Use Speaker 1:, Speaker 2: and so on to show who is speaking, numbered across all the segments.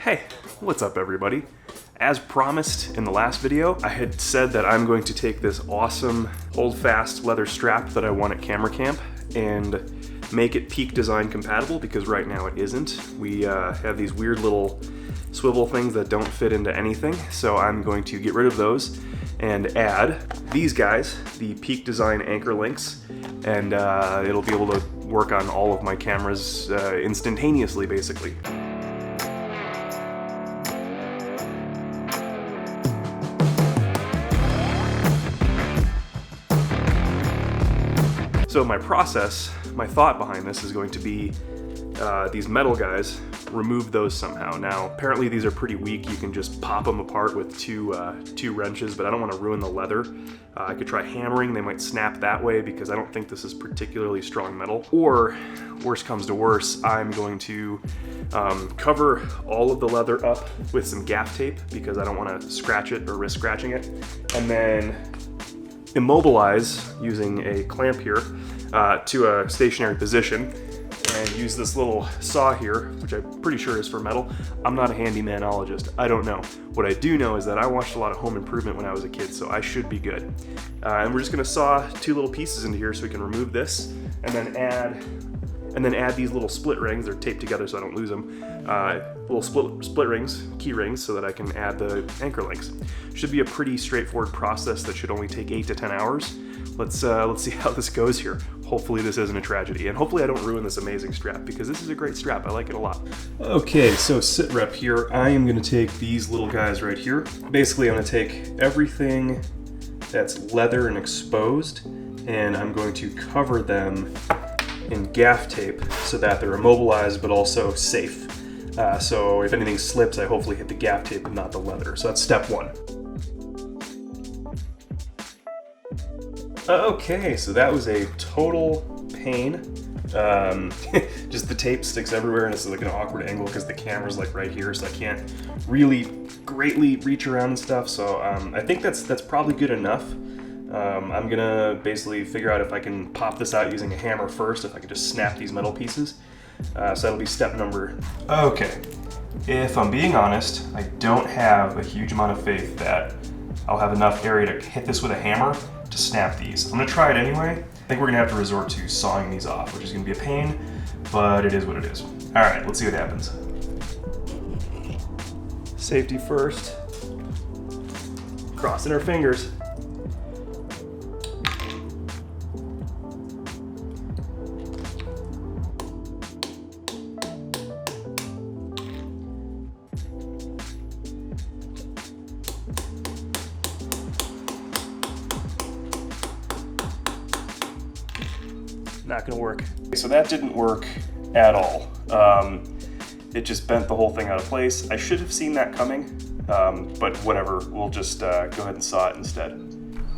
Speaker 1: Hey, what's up everybody? As promised in the last video, I had said that I'm going to take this awesome Holdfast leather strap that I won at Camera Camp and make it Peak Design compatible, because right now it isn't. We have these weird little swivel things that don't fit into anything, so I'm going to get rid of those and add these guys, the Peak Design anchor links, and it'll be able to work on all of my cameras instantaneously, basically. So my process, my thought behind this is going to be these metal guys, remove those somehow. Now, apparently these are pretty weak. You can just pop them apart with two wrenches, but I don't want to ruin the leather. I could try hammering. They might snap that way because I don't think this is particularly strong metal. Or, worst comes to worse, I'm going to cover all of the leather up with some gaff tape because I don't want to scratch it or risk scratching it. And then immobilize using a clamp here to a stationary position, and use this little saw here, which I'm pretty sure is for metal. I'm not a handymanologist, I don't know. What I do know is that I watched a lot of Home Improvement when I was a kid, so I should be good. And we're just gonna saw two little pieces into here so we can remove this, and then add these little split rings. They're taped together so I don't lose them. Little split rings, key rings, so that I can add the anchor links. Should be a pretty straightforward process that should only take 8 to 10 hours. Let's see how this goes here. Hopefully this isn't a tragedy, and hopefully I don't ruin this amazing strap, because this is a great strap. I like it a lot. Okay, so sit rep here. I am gonna take these little guys right here. Basically, I'm gonna take everything that's leather and exposed, and I'm going to cover them in gaff tape so that they're immobilized but also safe. So if anything slips, I hopefully hit the gaff tape and not the leather. So that's step one. Okay, so that was a total pain. Just the tape sticks everywhere, and it's like an awkward angle because the camera's like right here, so I can't really greatly reach around and stuff. So I think that's probably good enough. I'm gonna basically figure out if I can pop this out using a hammer first, if I can just snap these metal pieces. So that'll be step number. Okay, if I'm being honest, I don't have a huge amount of faith that I'll have enough area to hit this with a hammer to snap these. I'm gonna try it anyway. I think we're gonna have to resort to sawing these off, which is gonna be a pain, but it is what it is. All right, let's see what happens. Safety first. Crossing our fingers. Not gonna work. So that didn't work at all. It just bent the whole thing out of place. I should have seen that coming, but whatever, we'll just go ahead and saw it instead.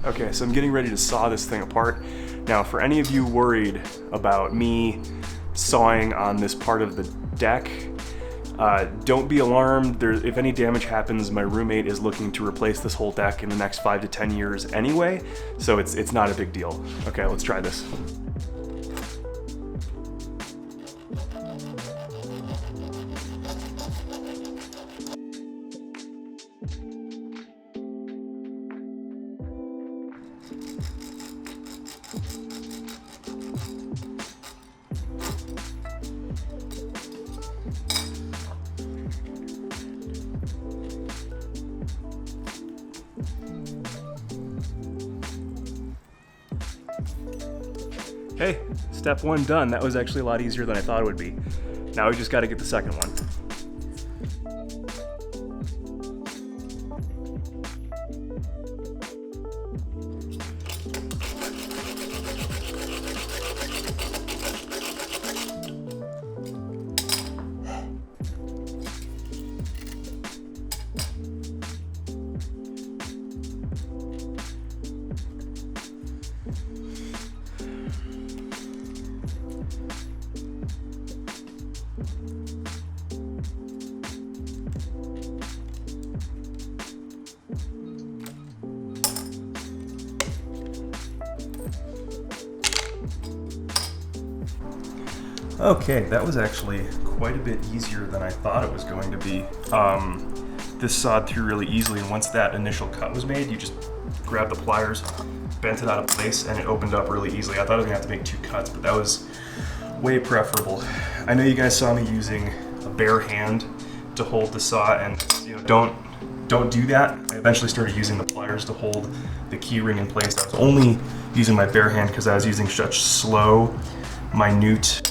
Speaker 1: Okay, so I'm getting ready to saw this thing apart. Now, for any of you worried about me sawing on this part of the deck, don't be alarmed. If any damage happens, my roommate is looking to replace this whole deck in the next 5 to 10 years anyway, so it's not a big deal. Okay, let's try this. Hey, step one done. That was actually a lot easier than I thought it would be. Now we just got to get the second one. Okay, that was actually quite a bit easier than I thought it was going to be. This sawed through really easily, and once that initial cut was made, you just grab the pliers, bent it out of place, and it opened up really easily. I thought I was gonna have to make 2 cuts, but that was way preferable. I know you guys saw me using a bare hand to hold the saw, and you know, don't do that. I eventually started using the pliers to hold the key ring in place. I was only using my bare hand because I was using such slow, minute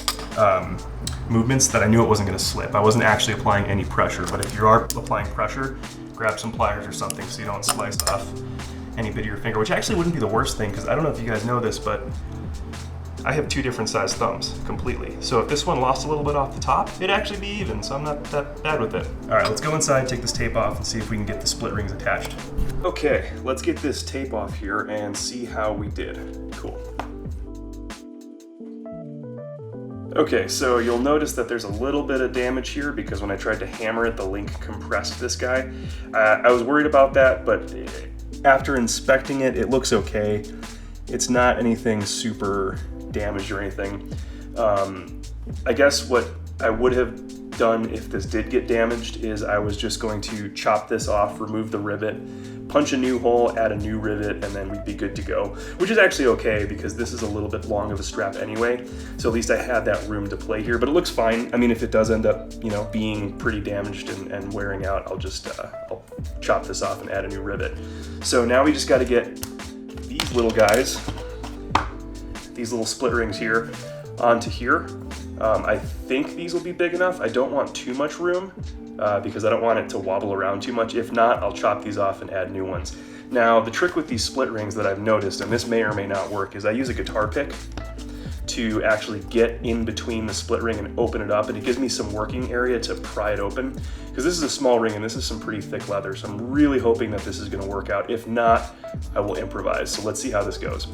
Speaker 1: movements that I knew it wasn't going to slip. I wasn't actually applying any pressure, but if you are applying pressure, grab some pliers or something so you don't slice off any bit of your finger, which actually wouldn't be the worst thing, because I don't know if you guys know this, but I have 2 different sized thumbs completely. So if this one lost a little bit off the top, it'd actually be even, so I'm not that bad with it. All right, let's go inside, take this tape off, and see if we can get the split rings attached. Okay, let's get this tape off here and see how we did. Cool. Okay, so you'll notice that there's a little bit of damage here because when I tried to hammer it, the link compressed this guy. I was worried about that, but after inspecting it, it looks okay. It's not anything super damaged or anything. I guess what I would have done if this did get damaged is I was just going to chop this off, remove the rivet, punch a new hole, add a new rivet, and then we'd be good to go, which is actually okay because this is a little bit long of a strap anyway, so at least I had that room to play here, but it looks fine. I mean, if it does end up, you know, being pretty damaged and wearing out, I'll just I'll chop this off and add a new rivet. So now we just got to get these little guys, these little split rings here, onto here. I think these will be big enough. I don't want too much room because I don't want it to wobble around too much. If not, I'll chop these off and add new ones. Now, the trick with these split rings that I've noticed, and this may or may not work, is I use a guitar pick to actually get in between the split ring and open it up, and it gives me some working area to pry it open, because this is a small ring and this is some pretty thick leather, so I'm really hoping that this is going to work out. If not, I will improvise. So let's see how this goes.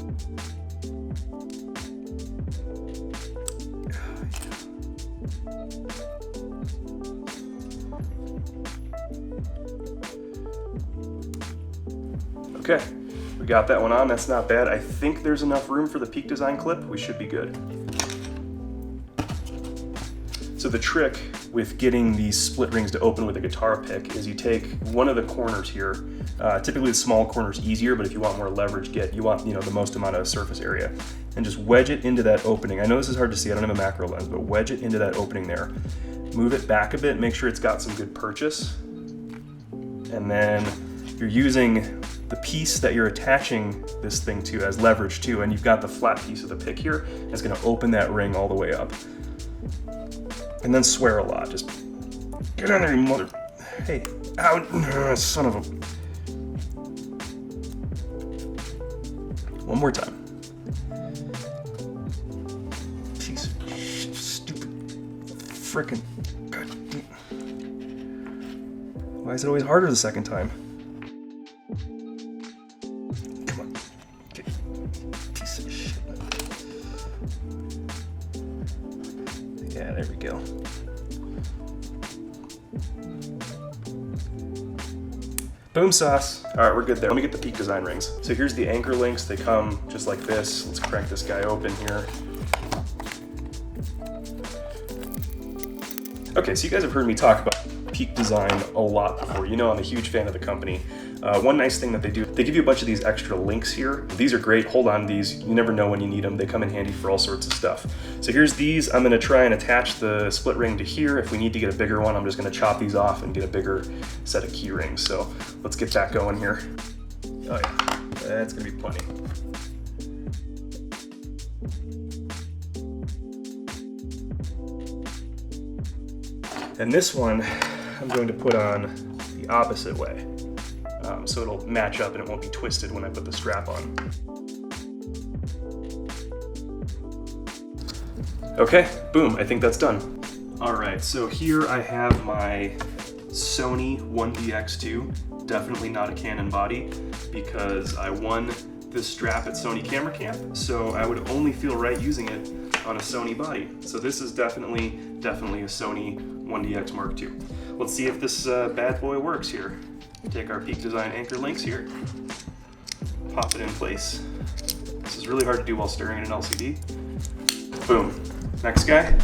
Speaker 1: Okay, we got that one on, that's not bad. I think there's enough room for the Peak Design clip. We should be good. So the trick with getting these split rings to open with a guitar pick is you take one of the corners here. Typically the small corner is easier, but if you want more leverage, you want, you know, the most amount of surface area, and just wedge it into that opening. I know this is hard to see, I don't have a macro lens, but wedge it into that opening there. Move it back a bit, make sure it's got some good purchase, and then you're using the piece that you're attaching this thing to as leverage too, and you've got the flat piece of the pick here. It's gonna open that ring all the way up. And then swear a lot, just get on there, you mother, hey, ow, son of a. One more time. Piece of shit, stupid, frickin', god. Why is it always harder the second time? Yeah, there we go. Boom sauce. All right, we're good there. Let me get the Peak Design rings. So here's the anchor links. They come just like this. Let's crank this guy open here. Okay, so you guys have heard me talk about Peak Design a lot before. You know I'm a huge fan of the company. One nice thing that they do, they give you a bunch of these extra links here. These are great, hold on to these. You never know when you need them. They come in handy for all sorts of stuff. So here's these. I'm gonna try and attach the split ring to here. If we need to get a bigger one, I'm just gonna chop these off and get a bigger set of key rings. So let's get that going here. Oh yeah, that's gonna be plenty. And this one, I'm going to put on the opposite way. So it'll match up and it won't be twisted when I put the strap on. Okay, boom, I think that's done. All right, so here I have my Sony 1DX2, definitely not a Canon body, because I won this strap at Sony Camera Camp, so I would only feel right using it on a Sony body. So this is definitely a Sony 1DX Mark II. Let's see if this bad boy works here. Take our Peak Design anchor links here, pop it in place. This is really hard to do while staring at an LCD. Boom. Next guy.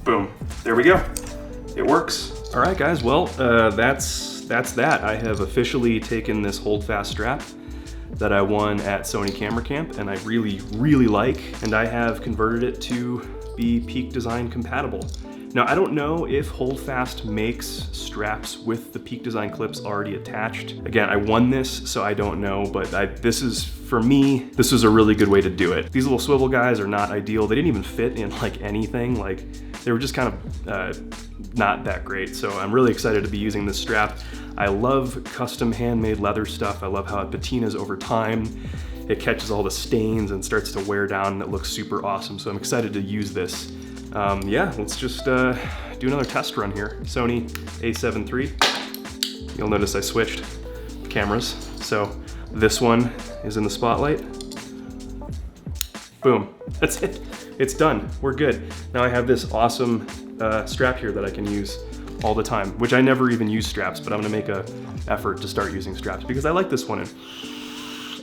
Speaker 1: Boom, there we go. It works. All right, guys, well, that's that. I have officially taken this Holdfast strap that I won at Sony Camera Camp, and I really, really like, and I have converted it to be Peak Design compatible. Now, I don't know if Holdfast makes straps with the Peak Design clips already attached. Again, I won this, so I don't know, but this is, for me, this was a really good way to do it. These little swivel guys are not ideal. They didn't even fit in like anything. Like, they were just kind of not that great. So I'm really excited to be using this strap. I love custom handmade leather stuff. I love how it patinas over time. It catches all the stains and starts to wear down, and it looks super awesome. So I'm excited to use this. Yeah, let's just do another test run here. Sony a7 III. You'll notice I switched cameras. So this one is in the spotlight. Boom, that's it. It's done, we're good. Now I have this awesome strap here that I can use all the time, which I never even use straps, but I'm gonna make a effort to start using straps because I like this one. And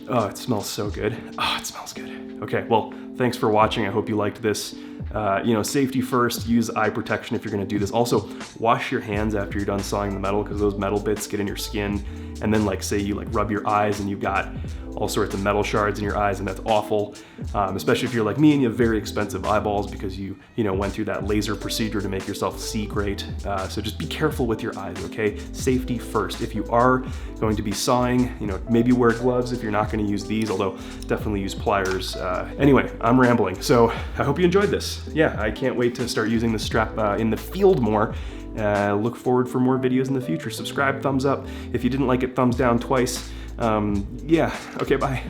Speaker 1: oh, it smells so good. Oh, it smells good. Okay, well, thanks for watching. I hope you liked this. You know, safety first, use eye protection if you're gonna do this. Also, wash your hands after you're done sawing the metal, because those metal bits get in your skin. And then, like, say you like rub your eyes and you've got all sorts of metal shards in your eyes, and that's awful. Especially if you're like me and you have very expensive eyeballs because you know, went through that laser procedure to make yourself see great. So just be careful with your eyes, okay? Safety first. If you are going to be sawing, you know, maybe wear gloves if you're not gonna use these, although definitely use pliers. Anyway, I'm rambling. So I hope you enjoyed this. Yeah, I can't wait to start using this strap in the field more. Look forward for more videos in the future. Subscribe, thumbs up. If you didn't like it, thumbs down twice. Yeah, okay, bye.